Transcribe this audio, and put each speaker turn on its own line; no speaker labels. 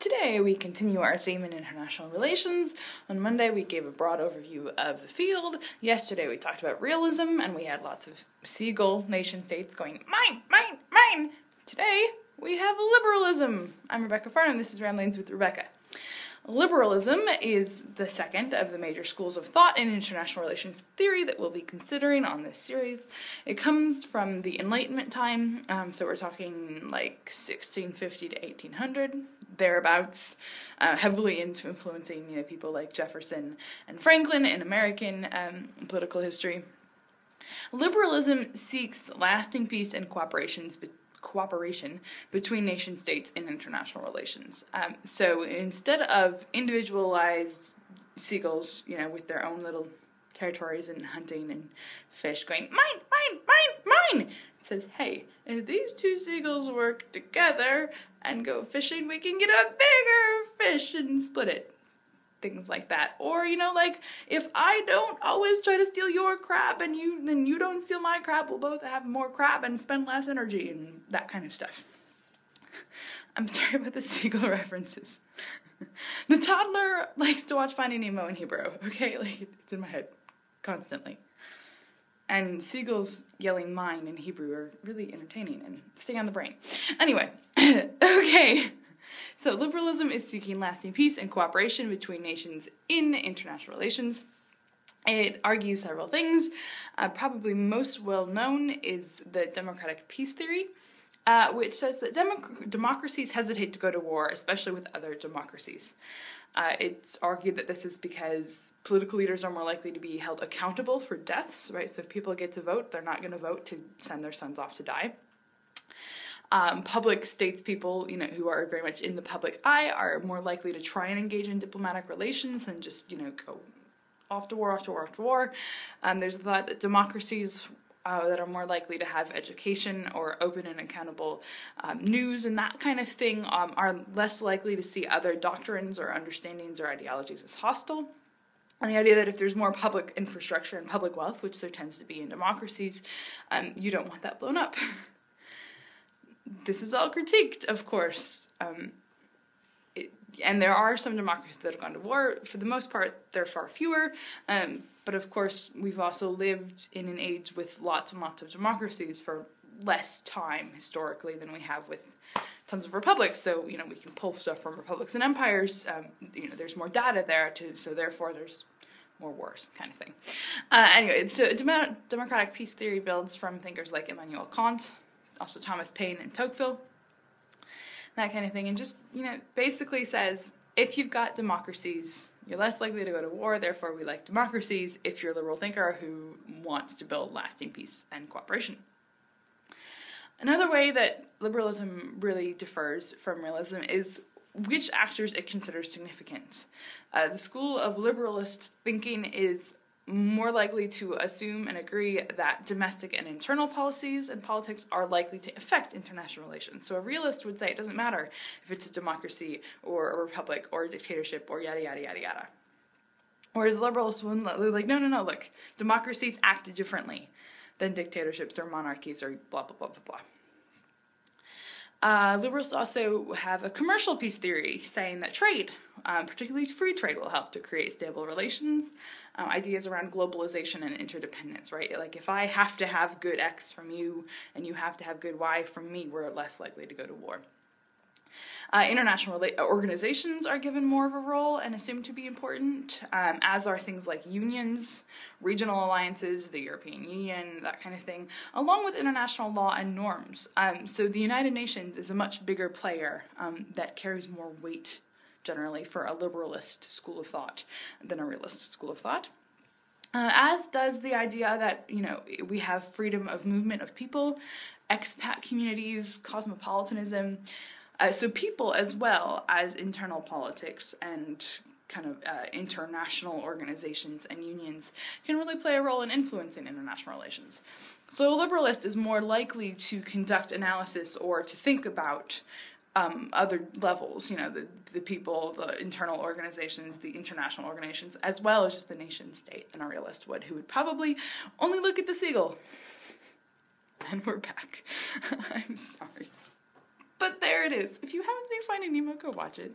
Today we continue our theme in international relations. On Monday we gave a broad overview of the field. Yesterday we talked about realism and we had lots of seagull nation states going, mine, mine, mine. Today we have liberalism. I'm Rebecca Farnum, this is Ramblings with Rebecca. Liberalism is the second of the major schools of thought in international relations theory that we'll be considering on this series. It comes from the Enlightenment time, so we're talking like 1650 to 1800, thereabouts, heavily influencing people like Jefferson and Franklin in American political history. Liberalism seeks lasting peace and cooperation between nation states in international relations. So instead of individualized seagulls, with their own little territories and hunting and fish going, mine, mine, mine, mine, it says, hey, if these two seagulls work together and go fishing, we can get a bigger fish and split it. Things like that. Or, if I don't always try to steal your crab and you don't steal my crab, we'll both have more crab and spend less energy and that kind of stuff. I'm sorry about the seagull references. The toddler likes to watch Finding Nemo in Hebrew, okay? It's in my head constantly. And seagulls yelling mine in Hebrew are really entertaining and stay on the brain. Anyway, okay. So liberalism is seeking lasting peace and cooperation between nations in international relations. It argues several things. Probably most well known is the democratic peace theory, which says that democracies hesitate to go to war, especially with other democracies. It's argued that this is because political leaders are more likely to be held accountable for deaths, right? So if people get to vote, they're not going to vote to send their sons off to die. Public statespeople, who are very much in the public eye are more likely to try and engage in diplomatic relations than just, go off to war, off to war, off to war. There's the thought that democracies that are more likely to have education or open and accountable news and that kind of thing are less likely to see other doctrines or understandings or ideologies as hostile. And the idea that if there's more public infrastructure and public wealth, which there tends to be in democracies, you don't want that blown up. This is all critiqued, of course, and there are some democracies that have gone to war. For the most part, there are far fewer, but of course, we've also lived in an age with lots and lots of democracies for less time, historically, than we have with tons of republics, so, we can pull stuff from republics and empires, there's more data there, so therefore there's more wars, kind of thing. Anyway, so democratic peace theory builds from thinkers like Immanuel Kant, also Thomas Paine and Tocqueville, that kind of thing, and just, basically says, if you've got democracies, you're less likely to go to war, therefore we like democracies if you're a liberal thinker who wants to build lasting peace and cooperation. Another way that liberalism really differs from realism is which actors it considers significant. The school of liberalist thinking is more likely to assume and agree that domestic and internal policies and politics are likely to affect international relations. So a realist would say it doesn't matter if it's a democracy or a republic or a dictatorship or yada yada yada yada. Whereas liberalists would like, no, look, democracies act differently than dictatorships or monarchies or blah, blah, blah, blah, blah. Liberals also have a commercial peace theory saying that trade, particularly free trade, will help to create stable relations. Ideas around globalization and interdependence, right? Like if I have to have good X from you and you have to have good Y from me, we're less likely to go to war. International organizations are given more of a role and assumed to be important, as are things like unions, regional alliances, the European Union, that kind of thing, along with international law and norms. So the United Nations is a much bigger player that carries more weight, generally, for a liberalist school of thought than a realist school of thought. As does the idea that, we have freedom of movement of people, expat communities, cosmopolitanism. So people, as well as internal politics and kind of international organizations and unions, can really play a role in influencing international relations. So a liberalist is more likely to conduct analysis or to think about other levels, the people, the internal organizations, the international organizations, as well as just the nation state than a realist would, who would probably only look at the seagull. And we're back. I'm sorry. But there it is. If you haven't seen Finding Nemo, go watch it.